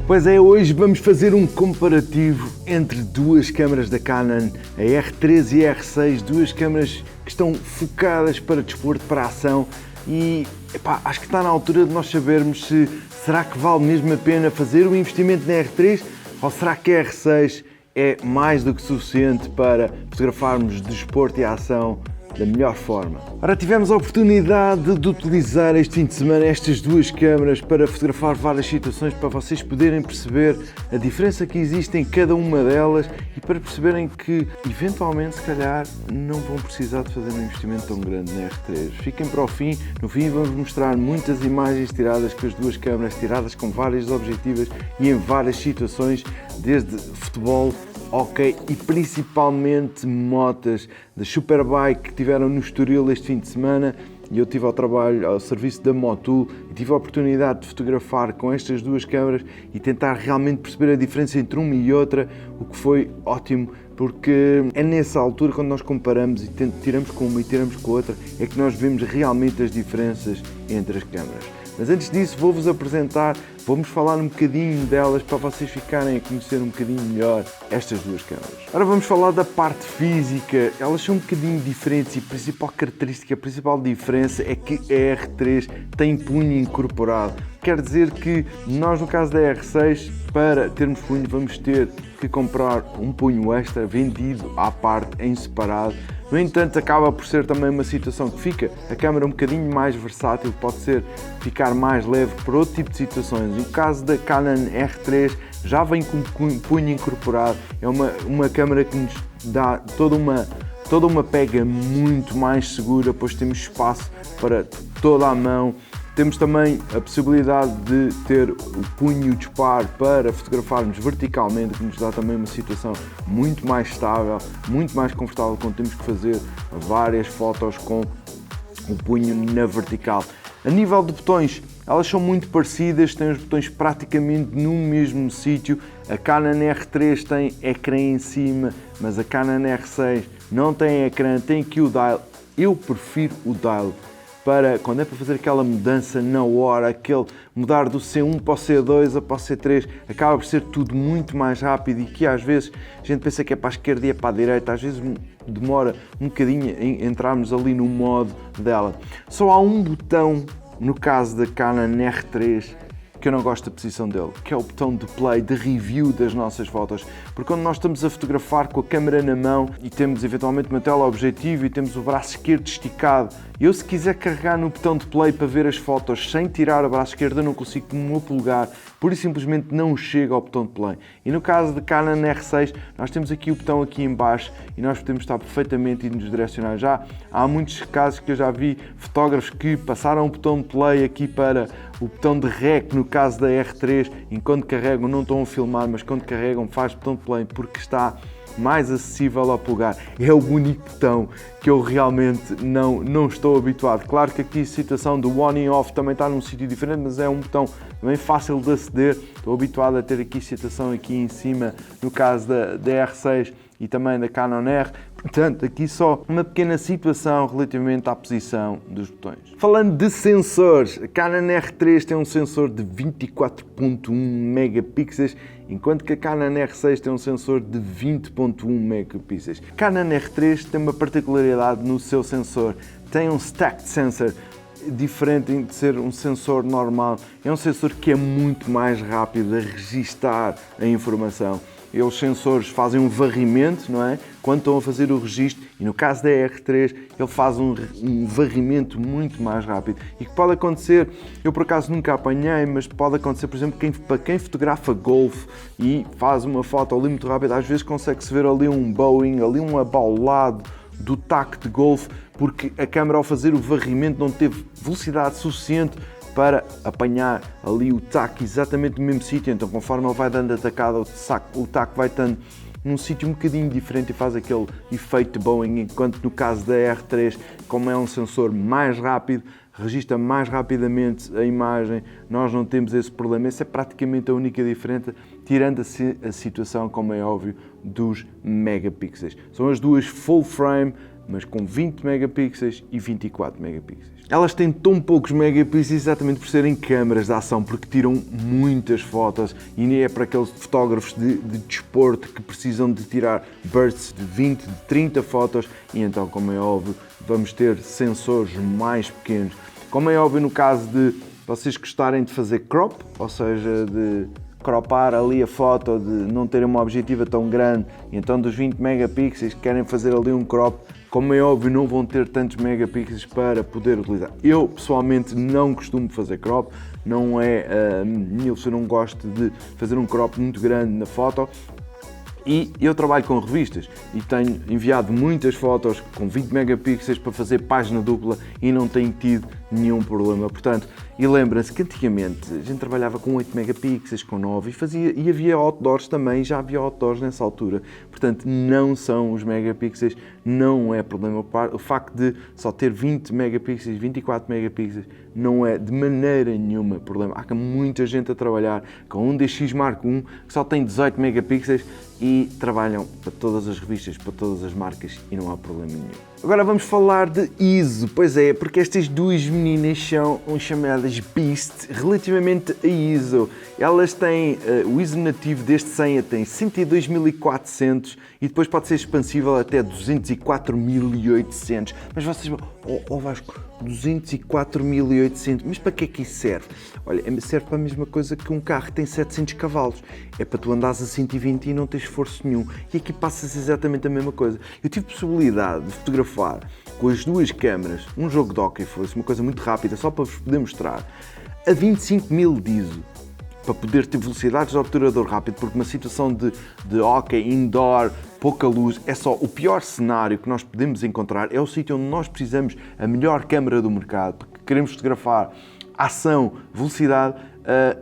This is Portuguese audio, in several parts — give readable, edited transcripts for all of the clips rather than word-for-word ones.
Pois é, hoje vamos fazer um comparativo entre duas câmaras da Canon, a R3 e a R6, duas câmaras que estão focadas para desporto, para ação e acho que está na altura de nós sabermos se será que vale mesmo a pena fazer o investimento na R3 ou será que a R6 é mais do que suficiente para fotografarmos desporto e ação da melhor forma. Ora, tivemos a oportunidade de utilizar este fim de semana estas duas câmaras para fotografar várias situações, para vocês poderem perceber a diferença que existe em cada uma delas e para perceberem que, eventualmente, se calhar, não vão precisar de fazer um investimento tão grande na R3. Fiquem para o fim. No fim vamos mostrar muitas imagens tiradas com as duas câmaras, tiradas com várias objetivas e em várias situações, desde futebol, hockey e principalmente motas da Superbike que tiveram no Estoril este fim de semana e eu tive ao trabalho, ao serviço da Motul e tive a oportunidade de fotografar com estas duas câmaras e tentar realmente perceber a diferença entre uma e outra, o que foi ótimo porque é nessa altura quando nós comparamos e tiramos com uma e tiramos com a outra é que nós vemos realmente as diferenças entre as câmaras. Mas antes disso vou-vos apresentar, vamos falar um bocadinho delas para vocês ficarem a conhecer um bocadinho melhor estas duas câmaras. Agora vamos falar da parte física, elas são um bocadinho diferentes e a principal característica, a principal diferença é que a R3 tem punho incorporado. Quer dizer que nós no caso da R6, para termos punho vamos ter que comprar um punho extra vendido à parte, em separado. No entanto, acaba por ser também uma situação que fica a câmera um bocadinho mais versátil, pode ser ficar mais leve para outro tipo de situações. No caso da Canon R3 já vem com punho incorporado, é uma câmera que nos dá toda uma pega muito mais segura, pois temos espaço para toda a mão. Temos também a possibilidade de ter o punho disparo para fotografarmos verticalmente, que nos dá também uma situação muito mais estável, muito mais confortável quando temos que fazer várias fotos com o punho na vertical. A nível de botões, elas são muito parecidas, têm os botões praticamente no mesmo sítio. A Canon R3 tem ecrã em cima, mas a Canon R6 não tem ecrã, tem aqui o dial. Eu prefiro o dial. Para quando é para fazer aquela mudança na hora, aquele mudar do C1 para o C2 ou para o C3, acaba por ser tudo muito mais rápido e que às vezes a gente pensa que é para a esquerda e é para a direita, às vezes demora um bocadinho em entrarmos ali no modo dela. Só há um botão, no caso da Canon R3, que eu não gosto da posição dele, que é o botão de play, de review das nossas fotos, porque quando nós estamos a fotografar com a câmera na mão e temos eventualmente uma teleobjetivo e temos o braço esquerdo esticado, eu se quiser carregar no botão de play para ver as fotos sem tirar o braço esquerdo, eu não consigo com o meu polegar, pura e simplesmente não chega ao botão de play. E no caso da Canon R6, nós temos aqui o botão aqui em baixo e nós podemos estar perfeitamente e nos direcionar. Já há muitos casos que eu já vi fotógrafos que passaram o botão de play aqui para o botão de REC, no caso da R3, enquanto carregam não estão a filmar, mas quando carregam faz botão de play porque está mais acessível ao polegar. É o único botão que eu realmente não estou habituado. Claro que aqui a situação do on e off também está num sítio diferente, mas é um botão também fácil de aceder. Estou habituado a ter aqui a situação aqui em cima, no caso da R6 e também da Canon R. Portanto, aqui só uma pequena situação relativamente à posição dos botões. Falando de sensores, a Canon R3 tem um sensor de 24.1 megapixels, enquanto que a Canon R6 tem um sensor de 20.1 megapixels. A Canon R3 tem uma particularidade no seu sensor, tem um stacked sensor, diferente de ser um sensor normal. É um sensor que é muito mais rápido a registar a informação. Os sensores fazem um varrimento, não é? Quando estão a fazer o registro, e no caso da R3 ele faz um varrimento muito mais rápido e que pode acontecer, eu por acaso nunca apanhei, mas pode acontecer, por exemplo, para quem fotografa golfe e faz uma foto ali muito rápida, às vezes consegue-se ver ali um bowing, ali um abaulado do taco de golfe, porque a câmera ao fazer o varrimento não teve velocidade suficiente para apanhar ali o taco exatamente no mesmo sítio, então conforme ele vai dando a tacada, o taco vai estando num sítio um bocadinho diferente e faz aquele efeito de bowing, enquanto no caso da R3, como é um sensor mais rápido, registra mais rapidamente a imagem, nós não temos esse problema. Essa é praticamente a única diferença, tirando a situação, como é óbvio, dos megapixels. São as duas full frame, mas com 20 megapixels e 24 megapixels. Elas têm tão poucos megapixels exatamente por serem câmaras de ação, porque tiram muitas fotos e nem é para aqueles fotógrafos de desporto que precisam de tirar bursts de 20, de 30 fotos e então, como é óbvio, vamos ter sensores mais pequenos. Como é óbvio no caso de vocês gostarem de fazer crop, ou seja, de cropar ali a foto, de não terem uma objetiva tão grande, e então dos 20 megapixels querem fazer ali um crop, como é óbvio não vão ter tantos megapixels para poder utilizar. Eu pessoalmente não costumo fazer crop, não é, eu não gosto de fazer um crop muito grande na foto. E eu trabalho com revistas e tenho enviado muitas fotos com 20 megapixels para fazer página dupla e não tenho tido nenhum problema. Portanto, e lembra-se que antigamente a gente trabalhava com 8 megapixels, com 9 e havia outdoors também, já havia outdoors nessa altura. Portanto, não são os megapixels, não é problema. O facto de só ter 20 megapixels, 24 megapixels, não é de maneira nenhuma problema. Há muita gente a trabalhar com um DX Mark I que só tem 18 megapixels e trabalham para todas as revistas, para todas as marcas e não há problema nenhum. Agora vamos falar de ISO, pois é, porque estas duas meninas são chamadas Beast relativamente a ISO. Elas têm, o ISO nativo deste 100 tem 102.400 e depois pode ser expansível até 204.800. Mas vocês vão, Vasco, 204.800, mas para que é que isso serve? Olha, serve para a mesma coisa que um carro que tem 700 cavalos. É para tu andares a 120 e não tens esforço nenhum. E aqui passa-se exatamente a mesma coisa. Eu tive possibilidade de fotografar com as duas câmaras um jogo de hóquei, fosse uma coisa muito rápida, só para vos poder mostrar, a 25.000 de ISO, para poder ter velocidades de obturador rápido, porque uma situação de hóquei, indoor, pouca luz, é só o pior cenário que nós podemos encontrar, é o sítio onde nós precisamos a melhor câmara do mercado, porque queremos fotografar ação, velocidade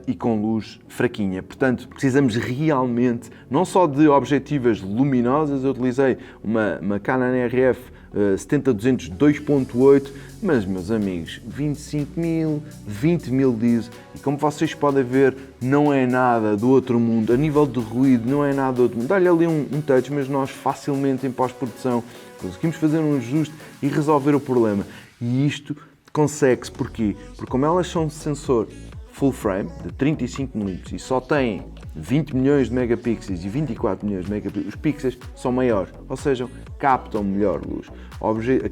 e com luz fraquinha. Portanto, precisamos realmente não só de objetivas luminosas, eu utilizei uma Canon RF 70-200 2.8, mas meus amigos, 25.000, 20.000 de ISO e como vocês podem ver não é nada do outro mundo, a nível de ruído não é nada do outro mundo, dá-lhe ali um touch, mas nós facilmente em pós-produção conseguimos fazer um ajuste e resolver o problema. E isto consegue-se porquê? Porque como elas são de sensor full frame de 35mm e só têm 20 milhões de megapixels e 24 milhões de megapixels, os pixels são maiores, ou seja, captam melhor luz.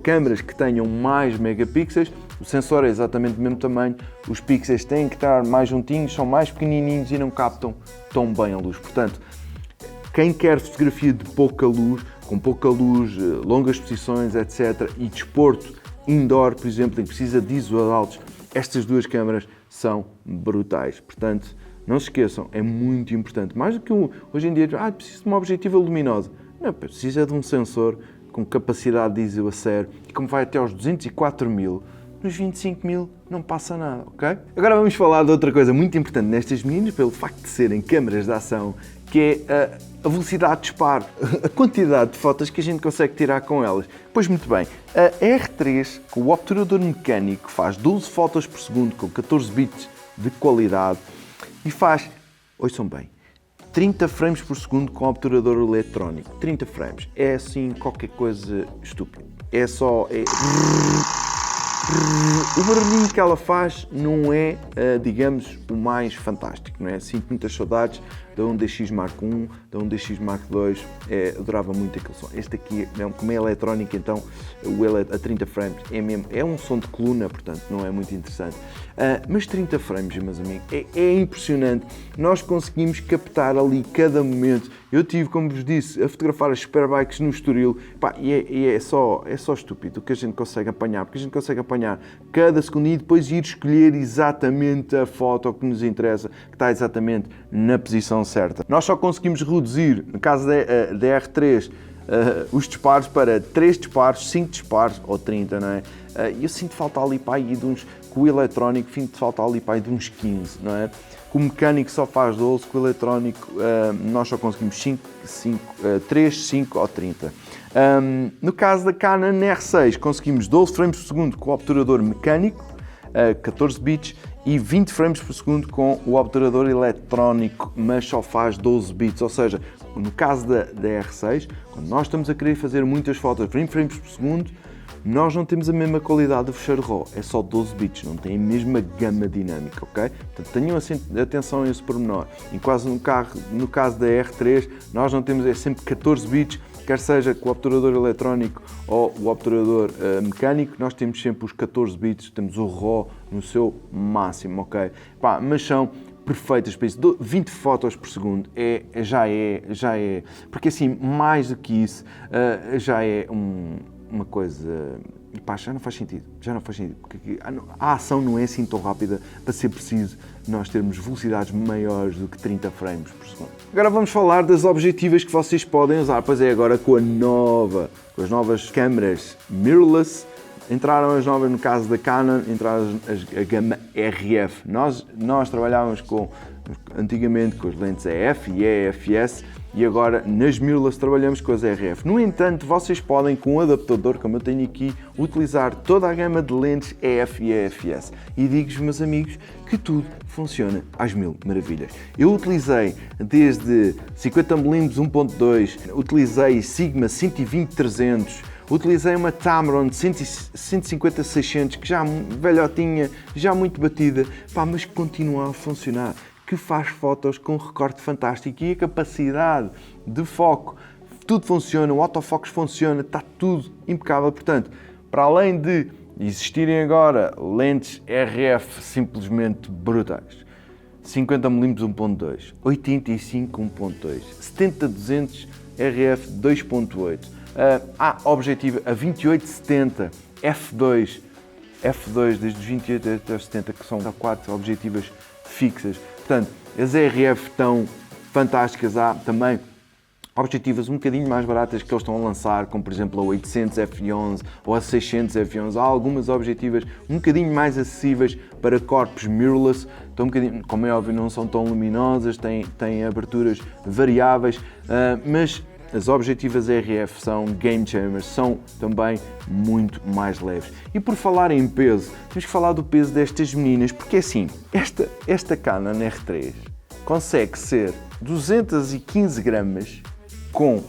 Câmaras que tenham mais megapixels, o sensor é exatamente do mesmo tamanho, os pixels têm que estar mais juntinhos, são mais pequenininhos e não captam tão bem a luz. Portanto, quem quer fotografia de pouca luz, com pouca luz, longas exposições, etc., e desporto indoor, por exemplo, em que precisa de ISO altos, estas duas câmaras são brutais. Portanto, não se esqueçam, é muito importante. Mais do que hoje em dia, preciso de uma objetiva luminosa. Não, precisa de um sensor com capacidade de ISO a sério e como vai até aos 204.000, nos 25.000 não passa nada, ok? Agora vamos falar de outra coisa muito importante nestas meninas, pelo facto de serem câmaras de ação, que é a velocidade de disparo, a quantidade de fotos que a gente consegue tirar com elas. Pois muito bem, a R3, com o obturador mecânico, faz 12 fotos por segundo com 14 bits de qualidade e faz, ouçam bem, 30 frames por segundo com obturador eletrónico. 30 frames. É assim qualquer coisa estúpida. É só... O barulhinho que ela faz não é, digamos, o mais fantástico, não é? Sinto muitas saudades da 1DX Mark I, da 1DX Mark II, adorava muito aquele som. Este aqui, como é eletrónico, então a 30 frames é um som de coluna, portanto não é muito interessante. Mas 30 frames, meus amigos, é impressionante. Nós conseguimos captar ali cada momento. Eu tive, como vos disse, a fotografar as Superbikes no Estoril, e é só estúpido o que a gente consegue apanhar, porque a gente consegue apanhar cada segundo e depois ir escolher exatamente a foto que nos interessa, que está exatamente na posição certa. Nós só conseguimos reduzir, no caso da R3, os disparos para 3 disparos, 5 disparos ou 30, não é? Eu sinto falta ali para aí de uns, com o eletrónico, sinto falta ali para aí de uns 15, não é? Com o mecânico só faz 12, com o eletrónico nós só conseguimos 3, 5 ou 30. No caso da Canon R6 conseguimos 12 frames por segundo com o obturador mecânico, a 14 bits e 20 frames por segundo com o obturador eletrónico, mas só faz 12 bits, ou seja, no caso da R6, quando nós estamos a querer fazer muitas fotos a 20 frames por segundo, nós não temos a mesma qualidade do fecheiro RAW, é só 12 bits, não tem a mesma gama dinâmica, ok? Portanto, tenham atenção a esse pormenor. E quase no caso da R3, nós não temos, é sempre 14 bits, quer seja com o obturador eletrónico ou o obturador mecânico, nós temos sempre os 14 bits, temos o RAW no seu máximo, ok? Pá, mas são perfeitas para isso. 20 fotos por segundo já é, porque assim, mais do que isso, já é uma coisa, pá, já não faz sentido, porque a ação não é assim tão rápida para ser preciso nós termos velocidades maiores do que 30 frames por segundo. Agora vamos falar das objetivas que vocês podem usar, pois é, agora com as novas câmaras mirrorless, entraram as novas, no caso da Canon, entraram a gama RF. Nós trabalhávamos antigamente com as lentes EF e EFS e agora nas mirrorless trabalhamos com as RF. No entanto, vocês podem, com um adaptador, como eu tenho aqui, utilizar toda a gama de lentes EF e EFS. E digo-vos, meus amigos, que tudo funciona às mil maravilhas. Eu utilizei desde 50mm 1.2, utilizei Sigma 120-300, utilizei uma Tamron 150-600 que já velhotinha, já muito batida, pá, mas que continua a funcionar, que faz fotos com recorte fantástico e a capacidade de foco, tudo funciona, o autofocus funciona, está tudo impecável. Portanto, para além de existirem agora lentes RF simplesmente brutais, 50mm 1.2, 85 1.2, 70-200 RF 2.8, há objetivo a 28-70 F2 desde os 28 até os 70, que são 4 objetivas fixas. Portanto, as RF estão fantásticas. Há também objetivas um bocadinho mais baratas que eles estão a lançar, como por exemplo a 800 f11 ou a 600 f11. Há algumas objetivas um bocadinho mais acessíveis para corpos mirrorless, estão um bocadinho, como é óbvio, não são tão luminosas, têm aberturas variáveis, mas as objetivas RF são game changers, são também muito mais leves. E por falar em peso, temos que falar do peso destas meninas, porque assim, esta Canon R3 consegue ser 215 gramas com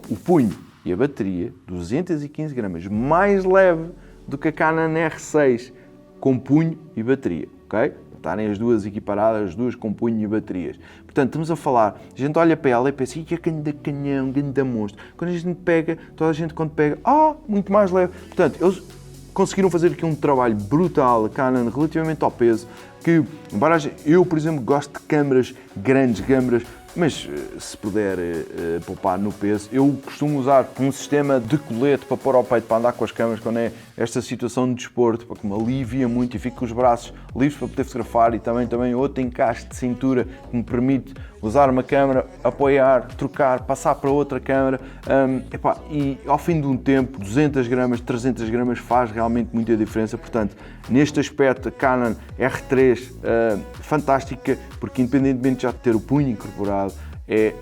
o punho e a bateria, 215 gramas mais leve do que a Canon R6 com punho e bateria, ok? Estarem as duas equiparadas, as duas com punho e baterias. Portanto, estamos a falar, a gente olha para ela e pensa, que grande canhão, grande monstro. Quando a gente pega, toda a gente quando pega, muito mais leve. Portanto, eles conseguiram fazer aqui um trabalho brutal, a Canon, relativamente ao peso, que, embora eu, por exemplo, gosto de câmaras grandes, mas se puder poupar no peso, eu costumo usar um sistema de colete para pôr ao peito, para andar com as câmaras quando é esta situação de desporto, porque me alivia muito e fico com os braços livres para poder fotografar, e também outro encaixe de cintura que me permite usar uma câmera, apoiar, trocar, passar para outra câmera, e ao fim de um tempo, 200 gramas, 300 gramas faz realmente muita diferença. Portanto, neste aspecto, a Canon R3 fantástica, porque independentemente de já ter o punho incorporado, é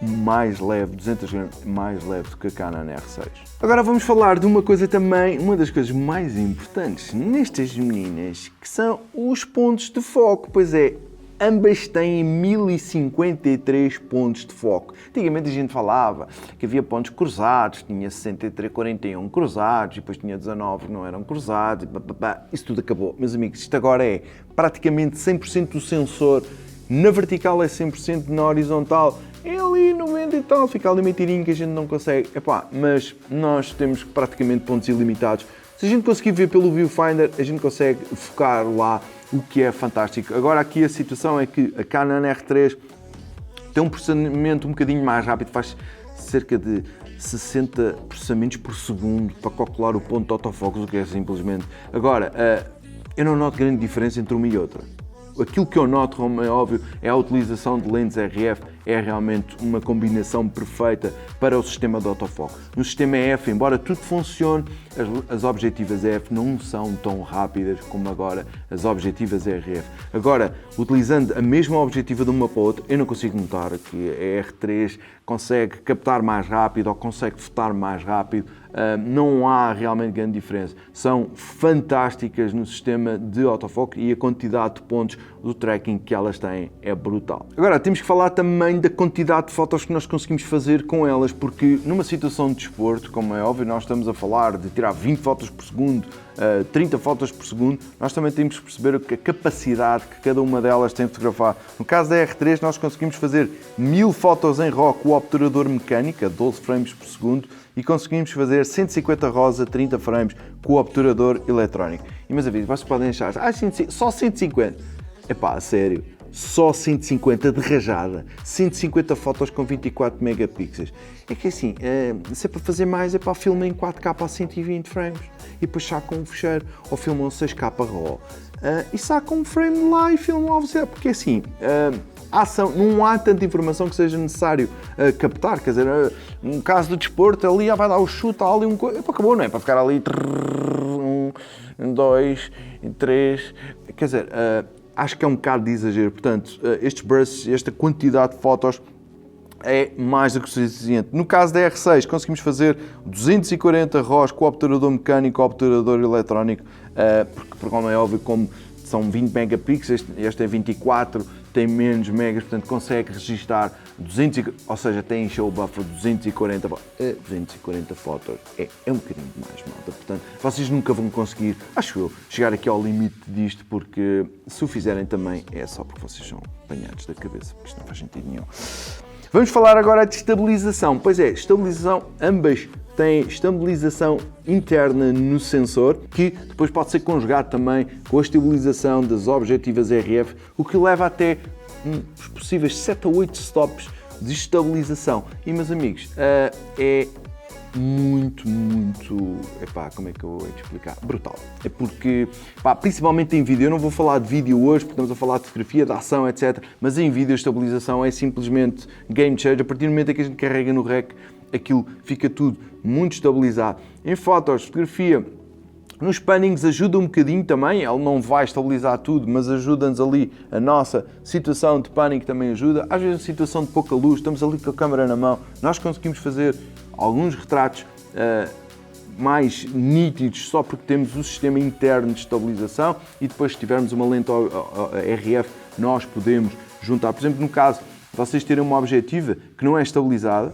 mais leve, 200 gramas mais leve do que a Canon R6. Agora vamos falar de uma coisa também, uma das coisas mais importantes nestas meninas, que são os pontos de foco. Pois é, ambas têm 1053 pontos de foco. Antigamente a gente falava que havia pontos cruzados, tinha 63, 41 cruzados, e depois tinha 19 que não eram cruzados, isso tudo acabou. Meus amigos, isto agora é praticamente 100% do sensor, na vertical é 100%, na horizontal é ali 90 e tal, fica ali meio tirinho que a gente não consegue. Mas nós temos praticamente pontos ilimitados. Se a gente conseguir ver pelo viewfinder, a gente consegue focar lá, o que é fantástico. Agora aqui a situação é que a Canon R3 tem um processamento um bocadinho mais rápido, faz cerca de 60 processamentos por segundo para calcular o ponto de autofocus, o que é simplesmente... Agora, eu não noto grande diferença entre uma e outra. Aquilo que eu noto, como é óbvio, é a utilização de lentes RF, é realmente uma combinação perfeita para o sistema de autofoco. No sistema EF, embora tudo funcione, as objetivas EF não são tão rápidas como agora as objetivas RF. Agora, utilizando a mesma objetiva de uma para a outra, eu não consigo notar que a R3 consegue captar mais rápido ou consegue fotar mais rápido não há realmente grande diferença. São fantásticas no sistema de autofoco e a quantidade de pontos do tracking que elas têm é brutal. Agora, temos que falar também da quantidade de fotos que nós conseguimos fazer com elas, porque numa situação de desporto, como é óbvio, nós estamos a falar de tirar 20 fotos por segundo, 30 fotos por segundo, nós também temos que perceber a capacidade que cada uma delas tem de fotografar. No caso da R3, nós conseguimos fazer 1000 fotos em RAW com o obturador mecânico, a 12 frames por segundo, e conseguimos fazer 150 RAWs a 30 frames com o obturador eletrónico. E meus amigos, vocês podem achar, só 150? Epá, a sério, só 150 de rajada, 150 fotos com 24 megapixels. É que assim, se é para fazer mais, é para filmar em 4K a 120 frames e depois sacam um fecheiro ou filmam 6K RAW e sacam um frame lá e filmam a velocidade, porque assim, não há tanta informação que seja necessário captar, quer dizer, no caso do desporto, ali vai dar o chute, ali acabou, não é? Para ficar ali 1, 2, 3, quer dizer, acho que é um bocado de exagero. Portanto, estes bursts, esta quantidade de fotos é mais do que suficiente. No caso da R6, conseguimos fazer 240 RAWs com o obturador mecânico, o obturador eletrónico, porque como é óbvio, como são 20 megapixels, este é 24, tem menos megas, portanto consegue registar 200, ou seja, tem encher o buffer 240 fotos. É um bocadinho mais, malta. Portanto, vocês nunca vão conseguir, acho eu, chegar aqui ao limite disto, porque se o fizerem também é só porque vocês são apanhados da cabeça, porque isto não faz sentido nenhum. Vamos falar agora de estabilização. Pois é, estabilização, ambas têm estabilização interna no sensor, que depois pode ser conjugado também com a estabilização das objetivas RF, o que leva até os possíveis 7 a 8 stops de estabilização. E, meus amigos, é muito, como é que eu vou te explicar? Brutal. É porque, principalmente em vídeo, eu não vou falar de vídeo hoje, porque estamos a falar de fotografia, de ação, etc. Mas em vídeo a estabilização é simplesmente game changer. A partir do momento em que a gente carrega no REC, aquilo fica tudo muito estabilizado. Em fotos, fotografia, nos pannings ajuda um bocadinho também, ele não vai estabilizar tudo, mas ajuda-nos ali, a nossa situação de panning também ajuda. Às vezes, situação de pouca luz, estamos ali com a câmera na mão, nós conseguimos fazer alguns retratos mais nítidos só porque temos o sistema interno de estabilização e depois, se tivermos uma lente RF, nós podemos juntar. Por exemplo, no caso de vocês terem uma objetiva que não é estabilizada,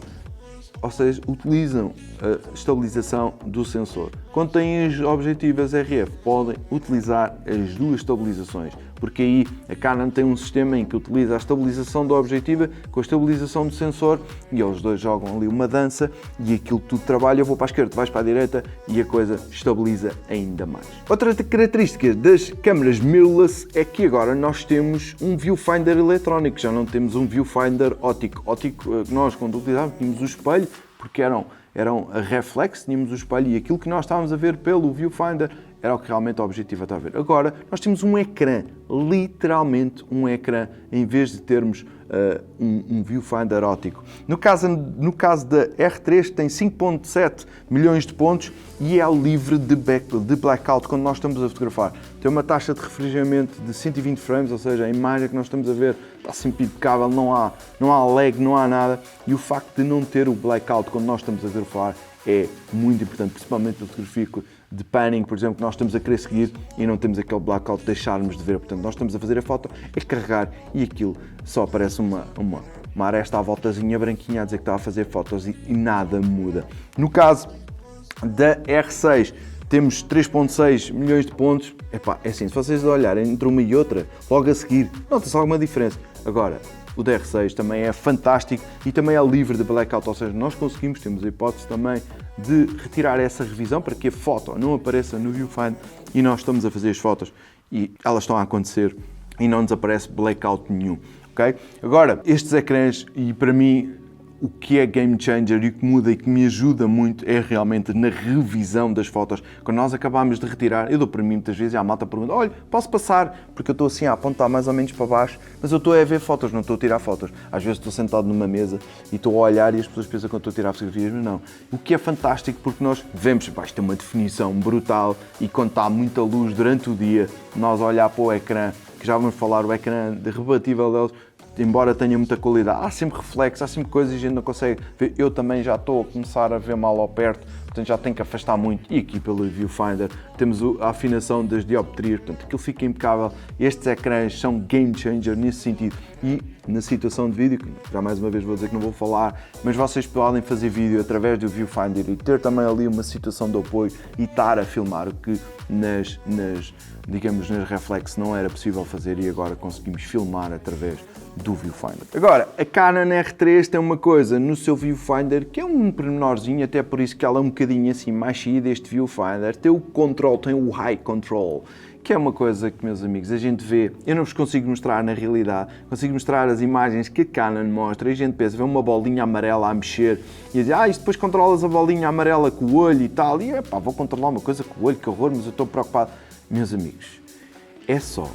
ou seja, utilizam a estabilização do sensor. Quando têm as objetivas RF, podem utilizar as duas estabilizações, porque aí a Canon tem um sistema em que utiliza a estabilização da objetiva com a estabilização do sensor e eles dois jogam ali uma dança e aquilo tudo trabalha, eu vou para a esquerda, vais para a direita e a coisa estabiliza ainda mais. Outra característica das câmaras mirrorless é que agora nós temos um viewfinder eletrónico, já não temos um viewfinder óptico. Óptico, nós quando utilizávamos tínhamos o espelho, porque eram a reflex, tínhamos o espelho e aquilo que nós estávamos a ver pelo viewfinder era o que realmente o objetivo estava a ver. Agora, nós temos um ecrã, literalmente um ecrã, em vez de termos um viewfinder óptico. No caso da R3 tem 5.7 milhões de pontos e é livre de blackout quando nós estamos a fotografar. Tem uma taxa de refrigeramento de 120 frames, ou seja, a imagem que nós estamos a ver está sempre impecável, não há lag, não há nada. E o facto de não ter o blackout quando nós estamos a fotografar é muito importante, principalmente na fotografia de panning, por exemplo, que nós estamos a querer seguir e não temos aquele blackout de deixarmos de ver. Portanto, nós estamos a fazer a foto, é carregar e aquilo só aparece uma aresta à voltazinha branquinha a dizer que está a fazer fotos e nada muda. No caso da R6, temos 3.6 milhões de pontos. É assim, se vocês olharem entre uma e outra, logo a seguir, nota-se alguma diferença. Agora, o da R6 também é fantástico e também é livre de blackout, ou seja, nós temos a hipótese também de retirar essa revisão para que a foto não apareça no viewfinder e nós estamos a fazer as fotos e elas estão a acontecer e não nos aparece blackout nenhum, ok? Agora, estes ecrãs, e para mim, o que é game changer e o que muda e que me ajuda muito é realmente na revisão das fotos. Quando nós acabamos de retirar, eu dou para mim muitas vezes e a malta pergunta: olha, posso passar? Porque eu estou assim a apontar mais ou menos para baixo, mas eu estou a ver fotos, não estou a tirar fotos. Às vezes estou sentado numa mesa e estou a olhar e as pessoas pensam que eu estou a tirar fotografias, mas não. O que é fantástico porque nós vemos, isto tem uma definição brutal e quando está muita luz durante o dia, nós olhar para o ecrã, que já vamos falar, o ecrã rebatível deles, embora tenha muita qualidade, há sempre reflexo, há sempre coisas que a gente não consegue ver. Eu também já estou a começar a ver mal ao perto, portanto já tenho que afastar muito. E aqui pelo viewfinder temos a afinação das dioptrias, portanto aquilo fica impecável. Estes ecrãs são game changer nesse sentido. E na situação de vídeo, que já mais uma vez vou dizer que não vou falar, mas vocês podem fazer vídeo através do viewfinder e ter também ali uma situação de apoio e estar a filmar, o que digamos, nas reflex não era possível fazer e agora conseguimos filmar através do viewfinder. Agora, a Canon R3 tem uma coisa no seu viewfinder que é um pormenorzinho, até por isso que ela é um bocadinho assim mais cheia deste viewfinder, tem o control, tem o high control, que é uma coisa que, meus amigos, a gente vê, eu não vos consigo mostrar na realidade, consigo mostrar as imagens que a Canon mostra e a gente pensa, vê uma bolinha amarela a mexer e a dizer, isto depois controlas a bolinha amarela com o olho e tal, e vou controlar uma coisa com o olho, que horror, mas eu estou preocupado. Meus amigos, é só,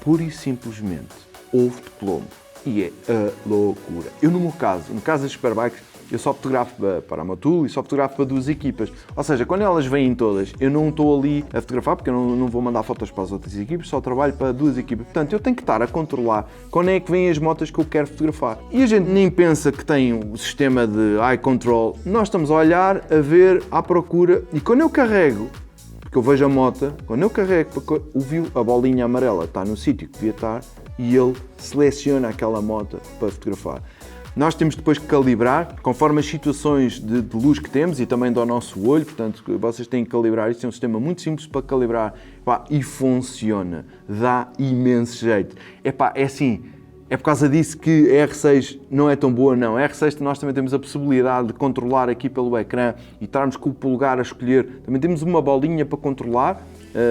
pura e simplesmente, ovo de plomo e é a loucura. Eu, no meu caso, no caso das Superbikes, eu só fotografo para a Motul e só fotografo para duas equipas. Ou seja, quando elas vêm todas, eu não estou ali a fotografar porque eu não vou mandar fotos para as outras equipas, só trabalho para duas equipas. Portanto, eu tenho que estar a controlar quando é que vêm as motas que eu quero fotografar. E a gente nem pensa que tem o sistema de eye control. Nós estamos a olhar, a ver, à procura e quando eu carrego, porque eu vejo a moto, quando eu carrego, a bolinha amarela está no sítio que devia estar e ele seleciona aquela moto para fotografar. Nós temos depois que calibrar, conforme as situações de luz que temos e também do nosso olho, portanto, vocês têm que calibrar. Isto é um sistema muito simples para calibrar e funciona, dá imenso jeito. É assim, é por causa disso que a R6 não é tão boa, não. A R6 nós também temos a possibilidade de controlar aqui pelo ecrã e estarmos com o polegar a escolher. Também temos uma bolinha para controlar,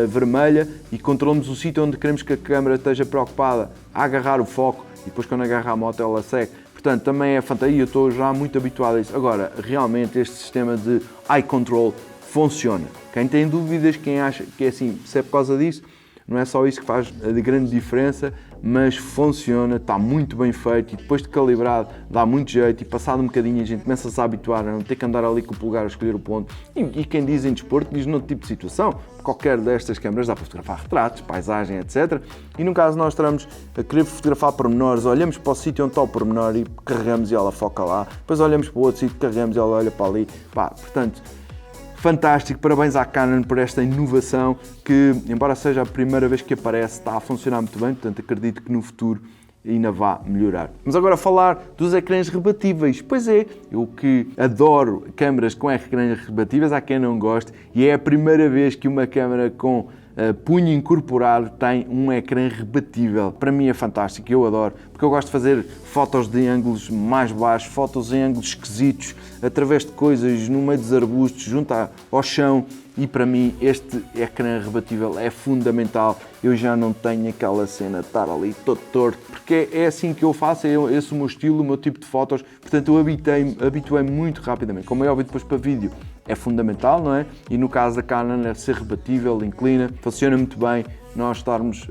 vermelha, e controlamos o sítio onde queremos que a câmera esteja preocupada a agarrar o foco e depois quando agarra a moto ela segue. Portanto, também é fantástico, eu estou já muito habituado a isso. Agora, realmente este sistema de eye control funciona. Quem tem dúvidas, quem acha que é assim, se é por causa disso, não é só isso que faz a grande diferença, mas funciona, está muito bem feito e depois de calibrado dá muito jeito e passado um bocadinho a gente começa-se a habituar a não ter que andar ali com o polegar a escolher o ponto. E quem diz em desporto diz noutro tipo de situação. Qualquer destas câmaras dá para fotografar retratos, paisagem, etc. E no caso nós estamos a querer fotografar pormenores, olhamos para o sítio onde está o pormenor e carregamos e ela foca lá, depois olhamos para o outro sítio, carregamos e ela olha para ali. Portanto, fantástico, parabéns à Canon por esta inovação que, embora seja a primeira vez que aparece, está a funcionar muito bem, portanto acredito que no futuro ainda vá melhorar. Vamos agora falar dos ecrãs rebatíveis. Pois é, eu que adoro câmaras com ecrãs rebatíveis, há quem não goste, e é a primeira vez que uma câmera com punho incorporado tem um ecrã rebatível. Para mim é fantástico, eu adoro, porque eu gosto de fazer fotos de ângulos mais baixos, fotos em ângulos esquisitos, através de coisas no meio dos arbustos, junto ao chão, e para mim este ecrã rebatível é fundamental. Eu já não tenho aquela cena de estar ali todo torto, porque é assim que eu faço, é esse o meu estilo, o meu tipo de fotos, portanto eu habituei-me muito rapidamente. Como é óbvio, depois para vídeo é fundamental, não é? E no caso da Canon é ser rebatível, inclina, funciona muito bem. Nós estarmos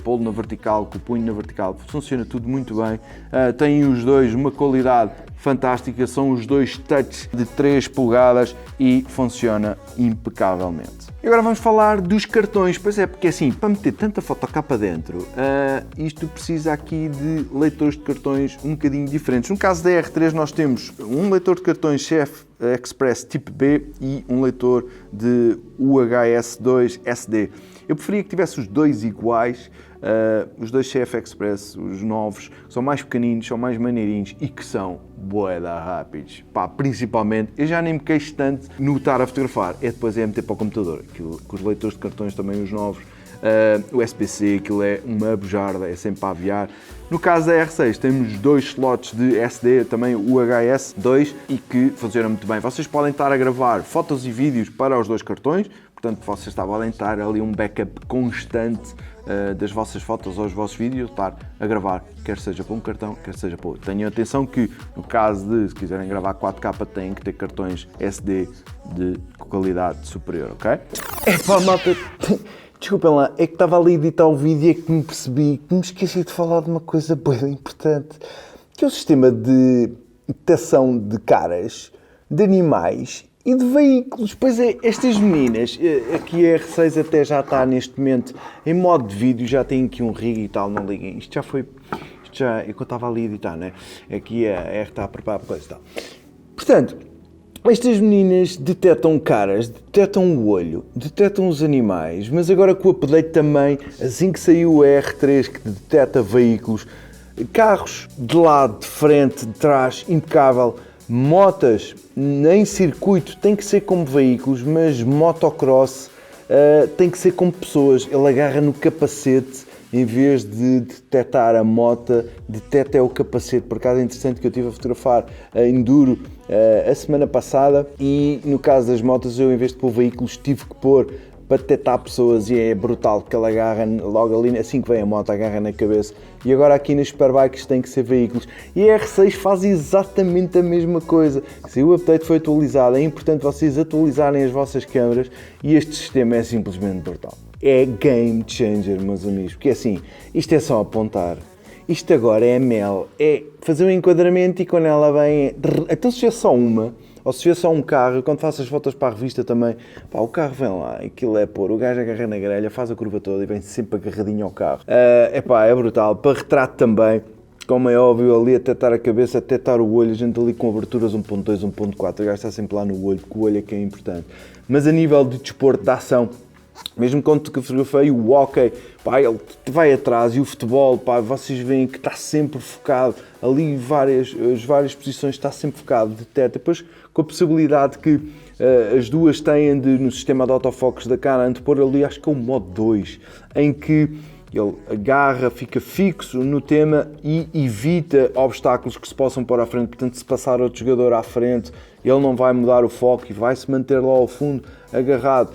pô-lo na vertical, com o punho na vertical, funciona tudo muito bem. Têm os dois uma qualidade fantástica, são os dois touch de 3 polegadas e funciona impecavelmente. E agora vamos falar dos cartões. Pois é, porque assim, para meter tanta foto cá para dentro, isto precisa aqui de leitores de cartões um bocadinho diferentes. No caso da R3 nós temos um leitor de cartões CF Express tipo B e um leitor de UHS-2 SD. Eu preferia que tivesse os dois iguais, os dois CF Express, os novos, são mais pequeninos, são mais maneirinhos e que são bué da rápidos. Principalmente, eu já nem me queixo tanto no estar a fotografar, depois é meter para o computador, aquilo, com os leitores de cartões também os novos, o SPC, aquilo é uma bujarda, é sempre para aviar. No caso da R6 temos 2 slots de SD, também o UHS-2 e que funciona muito bem. Vocês podem estar a gravar fotos e vídeos para os dois cartões, portanto vocês podem estar ali um backup constante das vossas fotos ou os vossos vídeos, estar a gravar, quer seja para um cartão, quer seja para outro. Tenham atenção que no caso de, se quiserem gravar 4K, têm que ter cartões SD de qualidade superior, ok? Malta, desculpem lá, é que estava ali a editar o vídeo e é que me percebi que me esqueci de falar de uma coisa bem importante, que é o sistema de detecção de caras, de animais e de veículos. Pois é, estas meninas, aqui a R6 até já está neste momento em modo de vídeo, já tem aqui um rig e tal, não liguem, isto já, é que eu estava ali a editar, né? Aqui a R está a preparar para coisa e tal. Portanto, estas meninas detectam caras, detectam o olho, detectam os animais, mas agora com o update também, assim que saiu o R3 que detecta veículos, carros de lado, de frente, de trás, impecável, motas em circuito tem que ser como veículos, mas motocross tem que ser como pessoas. Ele agarra no capacete, em vez de detectar a moto, detecta o capacete. Por acaso é interessante que eu estive a fotografar a Enduro a semana passada e no caso das motos eu, em vez de pôr veículos, tive que pôr para detectar pessoas e é brutal porque ele agarra logo ali, assim que vem a moto, agarra na cabeça. E agora aqui nas Superbikes tem que ser veículos. E a R6 faz exatamente a mesma coisa. Se o update foi atualizado, é importante vocês atualizarem as vossas câmaras e este sistema é simplesmente brutal. É game changer, meus amigos, porque assim, isto é só apontar. Isto agora é mel, é fazer um enquadramento e quando ela vem... Então se é só uma... Ou se vê só um carro, quando faço as fotos para a revista também, pá, o carro vem lá, aquilo é pôr, o gajo agarra na grelha, faz a curva toda e vem sempre agarradinho ao carro. É brutal. Para retrato também, como é óbvio, ali a detectar a cabeça, a detectar o olho, a gente ali com aberturas 1.2, 1.4, o gajo está sempre lá no olho, porque o olho é que é importante. Mas a nível de desporto, de ação, mesmo quando fotografei o hockey, pá, ele vai atrás e o futebol, pá, vocês veem que está sempre focado, ali as várias posições está sempre focado, detecta, depois com a possibilidade que as duas têm no sistema de autofocos da Canon, de pôr ali, acho que é o modo 2, em que ele agarra, fica fixo no tema e evita obstáculos que se possam pôr à frente. Portanto, se passar outro jogador à frente, ele não vai mudar o foco e vai se manter lá ao fundo, agarrado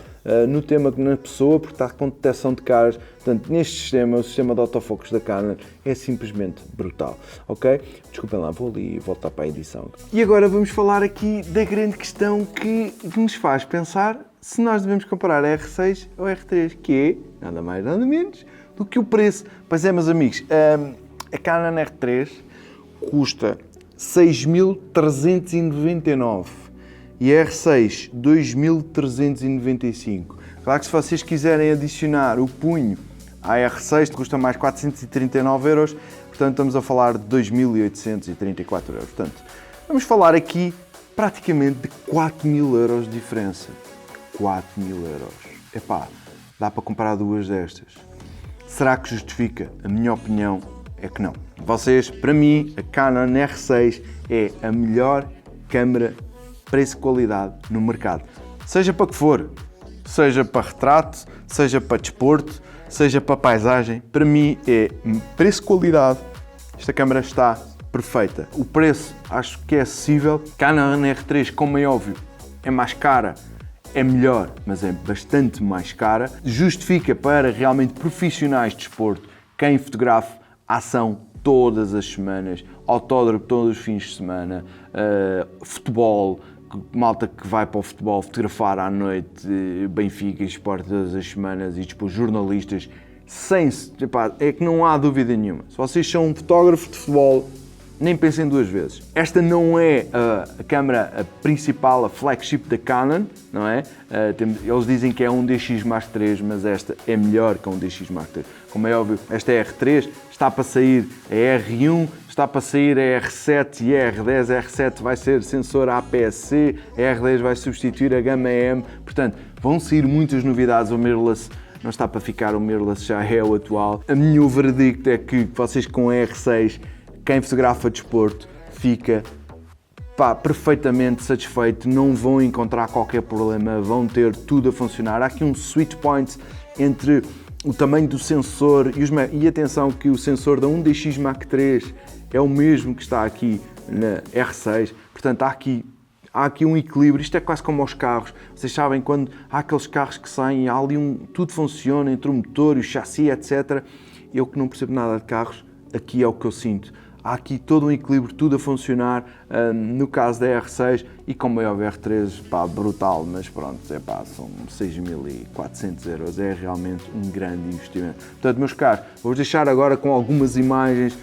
no tema na pessoa, porque está com detecção de caras. Portanto, neste sistema, o sistema de autofocos da Canon é simplesmente brutal, ok? Desculpem lá, vou ali voltar para a edição. E agora vamos falar aqui da grande questão que nos faz pensar se nós devemos comparar a R6 ou a R3, que é, nada mais nada menos, do que o preço. Pois é, meus amigos, a Canon R3 custa 6.399 e a R6 2.395. Claro que se vocês quiserem adicionar o punho à R6 custa mais 439 euros, portanto estamos a falar de 2.834 euros. Portanto, vamos falar aqui praticamente de 4.000 euros de diferença. 4.000 euros. Epá, dá para comprar duas destas. Será que justifica? A minha opinião é que não. Vocês, para mim, a Canon R6 é a melhor câmera preço-qualidade no mercado. Seja para que for, seja para retrato, seja para desporto, seja para paisagem, para mim é preço-qualidade. Esta câmera está perfeita. O preço acho que é acessível. Canon R3, como é óbvio, é mais cara, é melhor, mas é bastante mais cara. Justifica para realmente profissionais de desporto, quem fotografa ação todas as semanas, autódromo todos os fins de semana, futebol, malta que vai para o futebol fotografar à noite, Benfica e Sport todas as semanas e depois jornalistas, é que não há dúvida nenhuma. Se vocês são um fotógrafo de futebol, nem pensem duas vezes. Esta não é a câmera principal, a flagship da Canon, não é? Eles dizem que é um DX Mark III, mas esta é melhor que um DX Mark III. Como é óbvio, esta é a R3, está para sair a R1, está para sair a R7 e a R10. A R7 vai ser sensor APS-C, a R10 vai substituir a gama M. Portanto, vão sair muitas novidades. O mirrorless não está para ficar, o mirrorless já é o atual. O meu veredicto é que vocês com a R6, quem fotografa desporto, fica perfeitamente satisfeito, não vão encontrar qualquer problema, vão ter tudo a funcionar. Há aqui um sweet point entre o tamanho do sensor e atenção que o sensor da 1DX Mark III é o mesmo que está aqui na R6, portanto há aqui um equilíbrio. Isto é quase como aos carros. Vocês sabem, quando há aqueles carros que saem, há ali tudo funciona entre o motor e o chassi, etc. Eu que não percebo nada de carros, aqui é o que eu sinto. Há aqui todo um equilíbrio, tudo a funcionar, no caso da R6 e como é o R3, brutal, mas pronto, são 6.400 euros, é realmente um grande investimento. Portanto, meus caros, vou-vos deixar agora com algumas imagens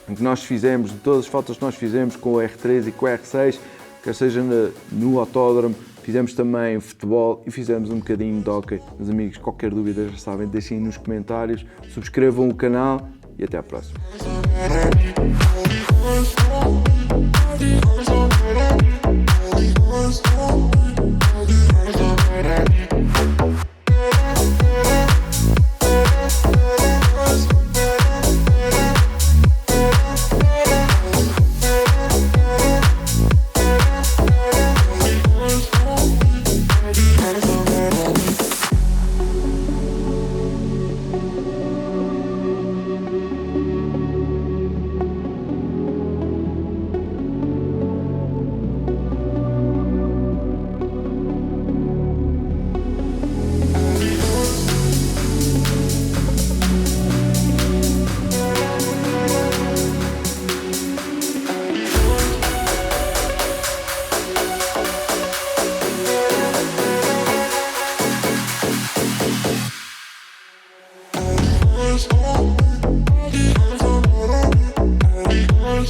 que nós fizemos, de todas as fotos que nós fizemos com o R3 e com o R6, quer seja no autódromo, fizemos também futebol e fizemos um bocadinho de hockey. Meus amigos, qualquer dúvida já sabem, deixem nos comentários, subscrevam o canal e até à próxima.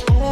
All